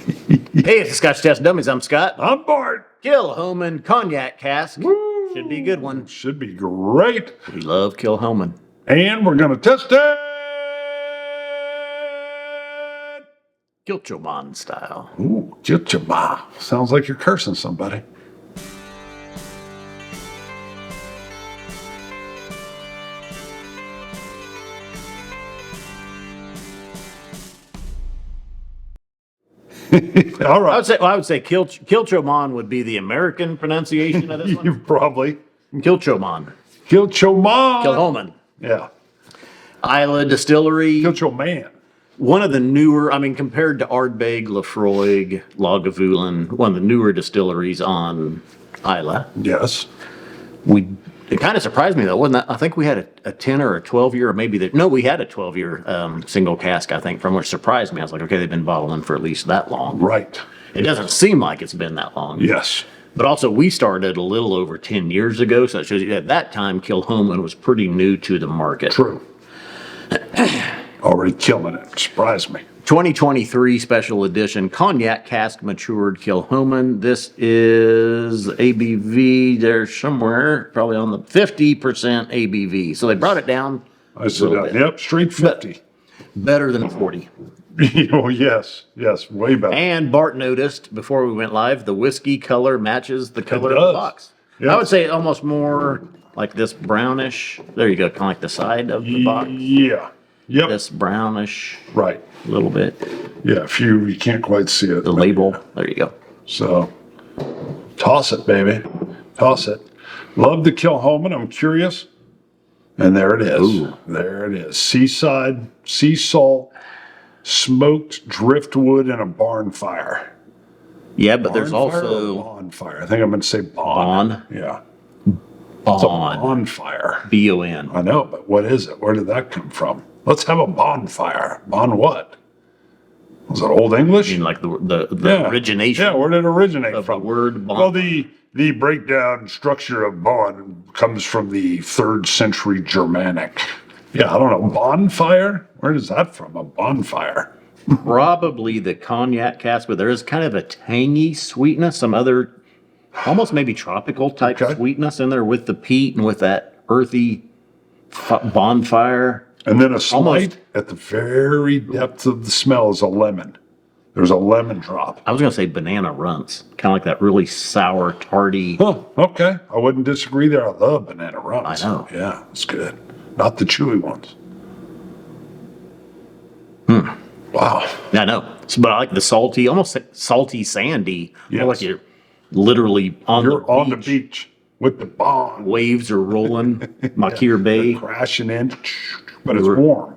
Hey, it's the Scotch Test Dummies. I'm Scott. I'm Bart. Kilchoman Cognac cask. Woo! Should be a good one. Should be great. We love Kilchoman. And we're going to test it. Kilchoman style. Ooh, Kilchoman. Sounds like you're cursing somebody. All right. I would say Kilchoman would be the American pronunciation of this You one. probably. Kilchoman. Kilchoman. Kilchoman. Yeah. Islay Distillery. Kilchoman. One of the newer, compared to Ardbeg, Laphroaig, Lagavulin, one of the newer distilleries on Islay. Yes. It kind of surprised me though, wasn't that? I think we had a 10 or a 12 year, or maybe we had a 12-year single cask, I think, from which surprised me. I was like, okay, they've been bottling for at least that long. Right. It doesn't seem like it's been that long. Yes. But also, we started a little over 10 years ago, so it shows you at that time, Kilchoman was pretty new to the market. True. Already killing it. Surprised me. 2023 special edition Cognac cask matured Kilchoman. This is ABV there somewhere, probably on the 50% ABV. So they brought it down. I said, yep, straight 50. Better than 40. Oh, yes, way better. And Bart noticed before we went live, the whiskey color matches the color of the box. Yes. I would say almost more like this brownish. There you go, kind of like the side of the box. Yeah. Yep. This brownish. Right. A little bit. Yeah, you can't quite see it. The label. There you go. So, toss it, baby. Toss it. Love the Kilchoman. I'm curious. And there it is. Ooh. There it is. Seaside, sea salt, smoked driftwood, and a barn fire. Yeah, but there's Barn fire also or bonfire. I think I'm going to say bon. Bon. Yeah. It's a Bon. bonfire. B-O-N. I know, but what is it? Where did that come from? Let's have a bonfire. Bon what? Was it Old English? I mean, like the origination. Yeah, where did it originate of from? the word bon. Well, the breakdown structure of bon comes from the 3rd century Germanic. Yeah, I don't know. Bonfire? Where is that from? A bonfire. Probably the cognac cask, but there is kind of a tangy sweetness, some other almost maybe tropical type sweetness in there with the peat and with that earthy bonfire. And then a slight at the very depth of the smell is a lemon. There's a lemon drop. I was going to say banana runts, kind of like that really sour, tardy. Oh, okay. I wouldn't disagree there. I love banana runs. I know. Yeah, it's good. Not the chewy ones. Wow. Yeah, I know. But I like the salty, almost salty, sandy. Yes. More like you're literally on You're the beach with the bond. Waves are rolling. Makir Bay. Crashing in, but it's warm.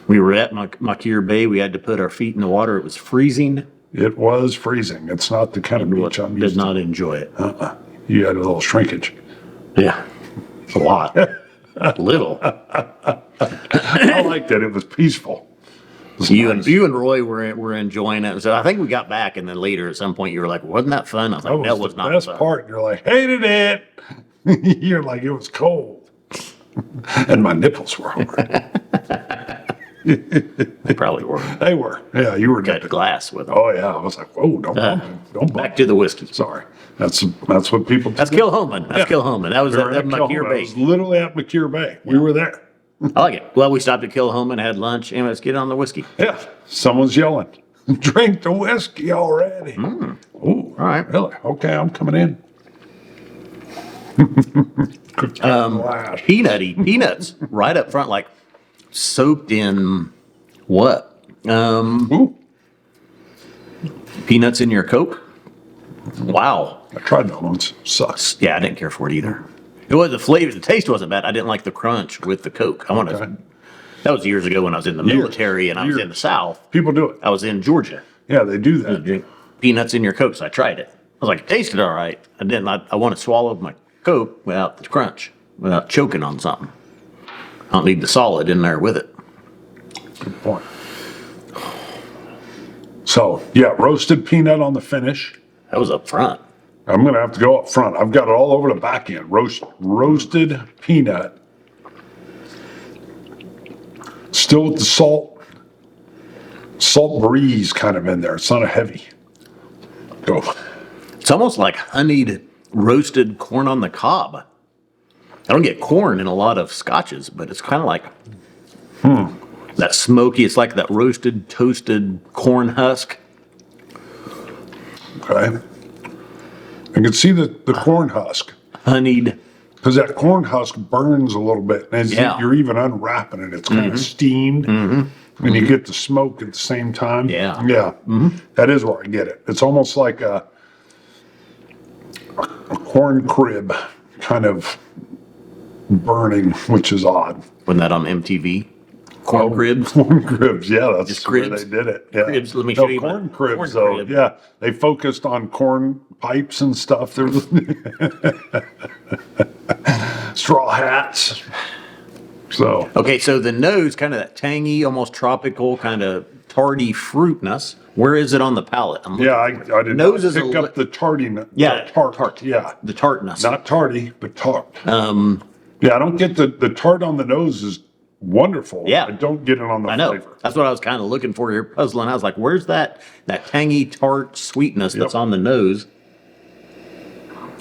We were at Makir Bay. We had to put our feet in the water. It was freezing. It was freezing. It's not the kind of beach I'm used Did not enjoy it. You had a little shrinkage. Yeah. It's a lot. Little. I liked it. It was peaceful. It was You nice. and Roy were enjoying it. So I think we got back, and then later at some point you were like, "Wasn't that fun?" I was like, "That was the not best fun." part. You're like, hated it. You're like, it was cold. And my nipples were hard. They probably were. They were. Yeah, you were Got nipping. glass with them. Oh, yeah. I was like, whoa, don't bump it. Don't bump Back it. to the whiskey. Sorry. That's what people That's do. Kilchoman. That's Kilchoman. That was We at were at Makir Kilchoman. I Bay. was literally at Makir Bay. We were there. I like it. Well, we stopped at Kilchoman, had lunch, and let's get on the whiskey. Yeah. Someone's yelling, drink the whiskey already. Ooh, all right. Really? Okay, I'm coming in. Glass. Peanuts right up front, like soaked in what? Ooh, Peanuts in your Coke? Wow. I tried that once. Sucks. Yeah, I didn't care for it either. It was the flavor, the taste wasn't bad. I didn't like the crunch with the Coke. Okay. That was years ago when I was in the military and I was in the South. People do it. I was in Georgia. Yeah, they do that. Drink peanuts in your Coke, so I tried it. I was like, it tasted all right. I didn't. I want to swallow my Coke without the crunch, without choking on something. I don't need the solid in there with it. Good point. So, yeah, roasted peanut on the finish. That was up front. I'm going to have to go up front. I've got it all over the back end. Roasted peanut. Still with the salt breeze kind of in there. It's not a heavy. Go. It's almost like honeyed roasted corn on the cob. I don't get corn in a lot of scotches, but it's kind of like that smoky. It's like that roasted, toasted corn husk. Okay. I can see the corn husk. Honeyed. Because that corn husk burns a little bit. And as you're even unwrapping it, it's kind of steamed. And you get the smoke at the same time. Yeah. Yeah. That is where I get it. It's almost like a corn crib kind of burning, which is odd. Wasn't that on MTV? Corn cribs? Corn cribs, yeah, that's Just where cribs? they did it. Yeah. Cribs, let me show you corn my cribs, corn though. crib. Yeah, they focused on corn pipes and stuff. There was straw hats. So Okay, so the nose, kind of that tangy, almost tropical, kind of tardy fruitness. Where is it on the palate? I'm looking yeah, I for it. did Nose not is a pick li- up the tardiness. Yeah, tart. Yeah, the tartness. not tardy, but tart. Yeah, I don't get the tart on the nose is wonderful. Yeah. I don't get it on the I know. flavor. That's what I was kind of looking for here, puzzling. I was like, where's that tangy, tart sweetness that's on the nose?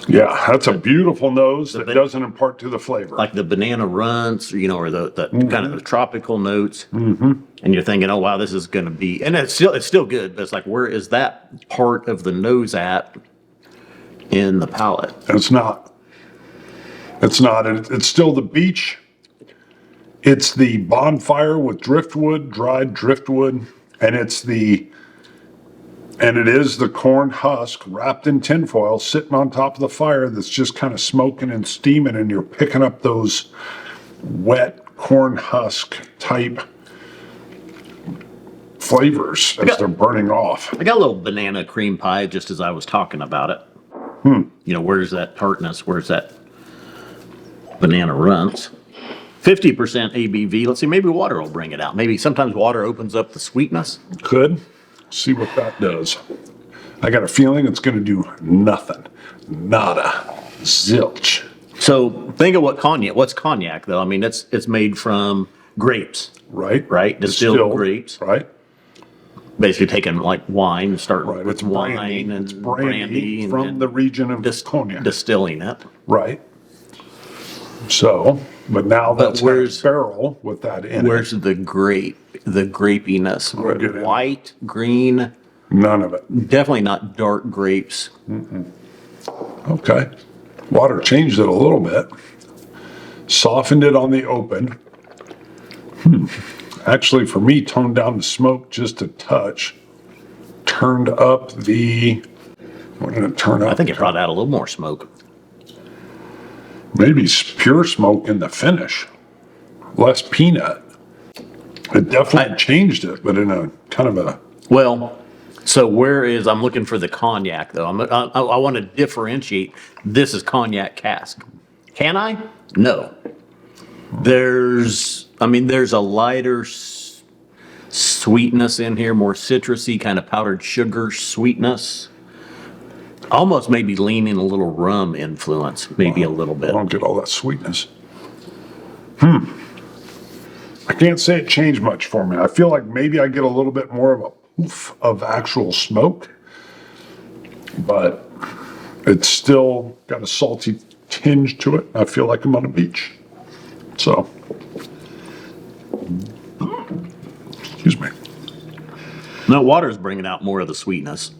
Yeah, that's a beautiful nose that ban- doesn't impart to the flavor. Like the banana runts, or the kind of the tropical notes. Mm-hmm. And you're thinking, oh, wow, this is going to be, and it's still good, but it's like, where is that part of the nose at in the palate? It's not. It's not. It's still the beach. It's the bonfire with driftwood, dried driftwood, and it is the corn husk wrapped in tinfoil sitting on top of the fire that's just kind of smoking and steaming, and you're picking up those wet corn husk type flavors as they're burning off. I got a little banana cream pie just as I was talking about it. Where's that tartness? Where's that banana runts? 50% ABV. Let's see, maybe water will bring it out. Maybe sometimes water opens up the sweetness. Could see what that does. I got a feeling it's going to do nothing. Nada. Zilch. So think of what's cognac though? I mean, it's made from grapes, Right? Distilled grapes. Right? Basically taking like wine, start Right. with It's wine brandy. and It's brandy and, from the region of Cognac. distilling it. Right. So, but now that's where's- barrel with that in Where's it. the grapiness? We'll get in. White, green, None of it. definitely not dark grapes. Okay. Water changed it a little bit. Softened it on the open. Actually, for me, toned down the smoke just a touch. Turned up the... What did it turn up? I think it brought out a little more smoke. Maybe pure smoke in the finish. Less peanut. It definitely changed it, but in a kind of a... Well, so I'm looking for the cognac though. I want to differentiate. This is cognac cask. Can I? No. There's a lighter sweetness in here, more citrusy, kind of powdered sugar sweetness. Almost maybe leaning a little rum influence, maybe a little I bit. don't get all that sweetness. I can't say it changed much for me. I feel like maybe I get a little bit more of a poof of actual smoke, but it's still got a salty tinge to it. I feel like I'm on a beach. So, excuse me. No, water's bringing out more of the sweetness.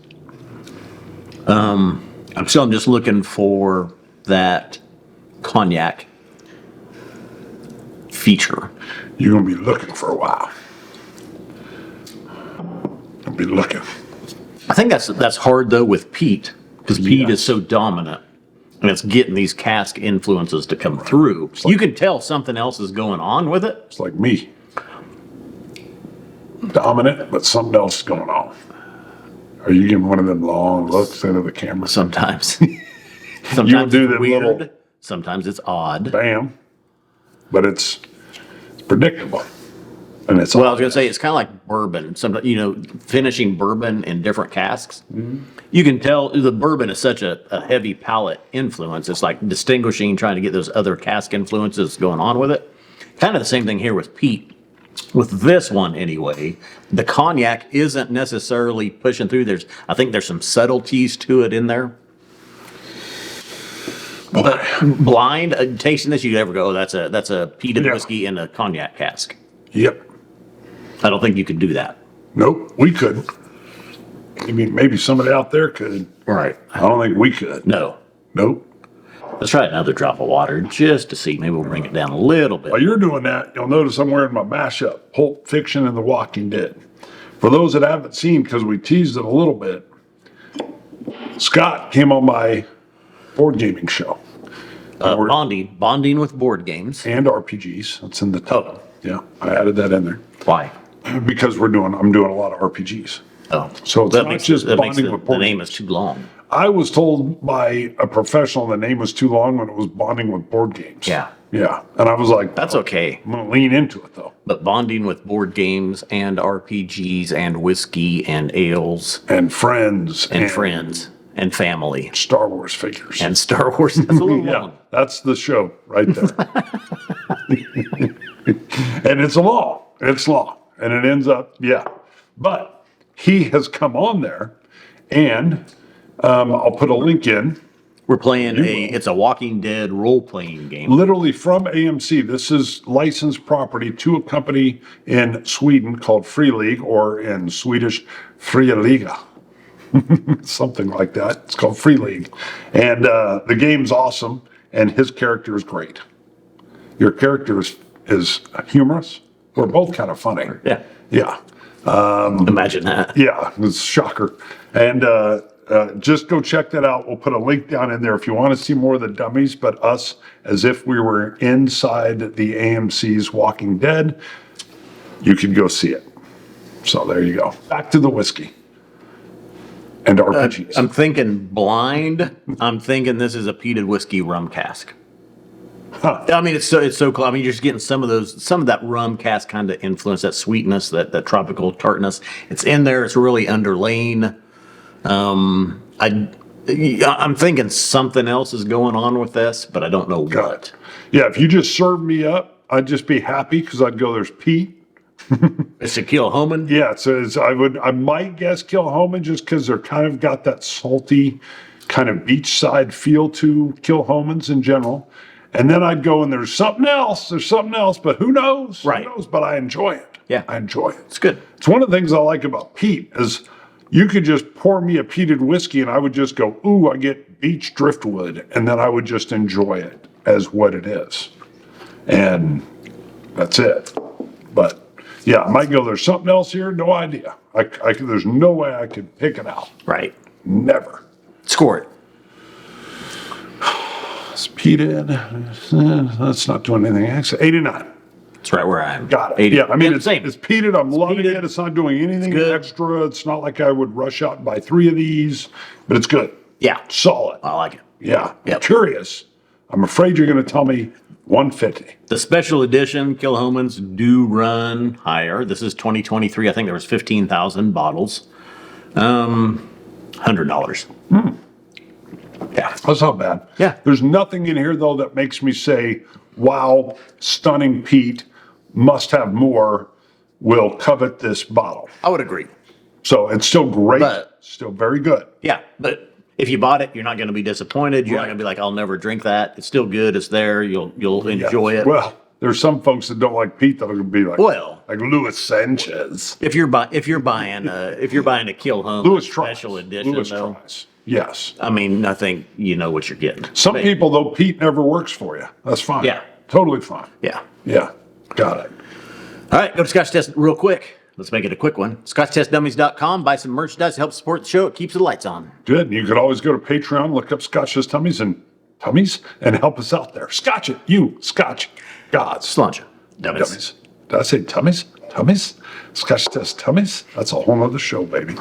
I'm just looking for that cognac feature. You're going to be looking for a while. I'll be looking. I think that's hard though with peat, because peat is so dominant, and it's getting these cask influences to come through. You can tell something else is going on with it. It's like me. Dominant, but something else is going on. Are you giving one of them long looks into the camera? Sometimes, You'll sometimes do it's them weird. little- Sometimes it's odd. Bam. But it's predictable. And it's Well, I was going to say it's kind of like bourbon. Finishing bourbon in different casks. You can tell the bourbon is such a heavy palate influence. It's like distinguishing, trying to get those other cask influences going on with it. Kind of the same thing here with peat. with this one anyway, the cognac isn't necessarily pushing through. I think there's some subtleties to it in there. But blind tasting this, you'd ever go, oh, that's a peated whiskey in a cognac cask. Yep. I don't think you could do that. Nope, we couldn't. I mean, maybe somebody out there could. Right. I don't think we could. No. Nope. Let's try another drop of water just to see. Maybe we'll bring it down a little bit. While you're doing that, you'll notice I'm wearing my mashup, Pulp Fiction and The Walking Dead. For those that haven't seen, because we teased it a little bit, Scott came on my board gaming show. Bonding with board games. And RPGs. That's in the title. Oh. Yeah, I added that in there. Why? Because I'm doing a lot of RPGs. Oh. So it's not just bonding with board the name games. is too long. I was told by a professional the name was too long when it was bonding with board games. Yeah. Yeah. And I was like, That's okay. I'm going to lean into it though. But bonding with board games and RPGs and whiskey and ales And friends. and friends and family Star Wars figures. and Star Wars. That's a little Yeah, long. that's the show right there. And it's long. It's long. And it ends up, yeah. But he has come on there, and I'll put a link in. We're playing it's a Walking Dead role-playing game. Literally from AMC. This is licensed property to a company in Sweden called Free League, or in Swedish Fria Liga. Something like that. It's called Free League. And the game's awesome, and his character is great. Your character is humorous. We're both kind of funny. Yeah. Yeah. Imagine that. Yeah, it's a shocker. And just go check that out. We'll put a link down in there if you want to see more of the Dummies, but us as if we were inside the AMC's Walking Dead, you can go see it. So there you go. Back to the whiskey and RPGs. I'm thinking blind. I'm thinking this is a peated whiskey rum cask. Huh. I mean, it's so close. I mean, you're just getting some of that rum cask kind of influence, that sweetness, that tropical tartness. It's in there. It's really underlain. I'm thinking something else is going on with this, but I don't know what. Yeah, if you just served me up, I'd just be happy because I'd go, there's peat. It's a Kilchoman. Yeah, I might guess Kilchoman just because they're kind of got that salty kind of beachside feel to Kilchomans in general. And then I'd go and there's something else, but who knows? Right. Who knows? But I enjoy it. Yeah. I enjoy it. It's good. It's one of the things I like about peat is you could just pour me a peated whiskey and I would just go, ooh, I get beach driftwood. And then I would just enjoy it as what it is. And that's it. But yeah, I might go, there's something else here. No idea. There's no way I could pick it out. Right. Never. Score it. It's peated. That's not doing anything. Actually, 89. It's right where I am. Got it. 80. Yeah, I mean, it's same. peated. I'm loving peated. it. It's not doing anything good. extra. It's not like I would rush out and buy 3 of these, but it's good. Yeah. Solid. I like it. Yeah. Yep. I'm curious. I'm afraid you're going to tell me 150. The special edition Kilchomans do run higher. This is 2023. I think there was 15,000 bottles. $100. Yeah. That's not bad. Yeah. There's nothing in here, though, that makes me say, wow, stunning Pete, must have more, will covet this bottle. I would agree. So it's still great, But- still very good. Yeah, but if you bought it, you're not going to be disappointed. You're not Right. going to be like, I'll never drink that. It's still good. It's there. You'll enjoy it. Well, there's some folks that don't like Pete that are going to be like, Well, like Luis Sanchez. if you're buying a Kilchoman Louis tries. special edition, Louis though, tries. Yes. I mean, I think you know what you're getting. Some But- people, though, Pete never works for you. That's fine. Yeah. Totally fine. Yeah. Yeah. Got it. All right, go to Scotch Test real quick. Let's make it a quick one. ScotchTestDummies.com. Buy some merchandise to help support the show. It keeps the lights on. Good. You could always go to Patreon, look up Scotch Test Tummies and help us out there. Scotch it. You, Scotch gods. Sláinte. Dummies. Dummies. Did I say tummies? Tummies? Scotch Test Tummies? That's a whole nother show, baby.